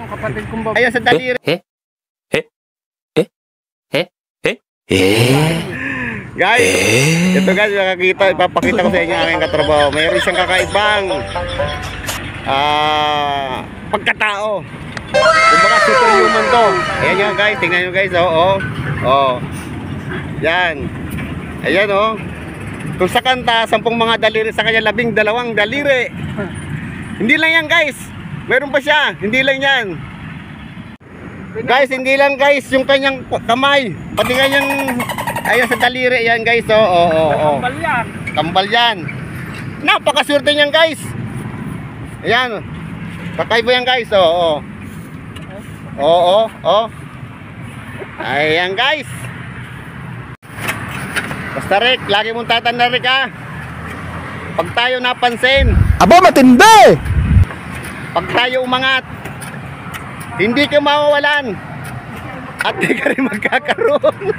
yung kapatid kong babae. Ayan sa daliri. Guys, ito guys, nakakita, ipapakita ko sa inyo ang aking katrabaho. Mayroon siyang kakaibang pagkatao. Kumbaga superhuman to. Ayan yan guys, tingnan nyo guys. Yan. Ayan kung sa kanta, 10 mga daliri, sa kanya 12 daliri. Hindi lang yan guys. Meron pa siya. Hindi lang yan. Guys, hindi lang guys yung kanyang kamay. Pati kanyang, ayan sa daliri yan guys. Kambal yan. Kambal yan. Napakaswerte niyan guys. Ayan. Kakaiba yan guys. Ayan guys. Basta Rick, lagi mong tatanda Rick ha. Pag tayo napansin, aba matindi! pag tayo umangat, hindi ka mawawalan at di ka rin magkakaroon.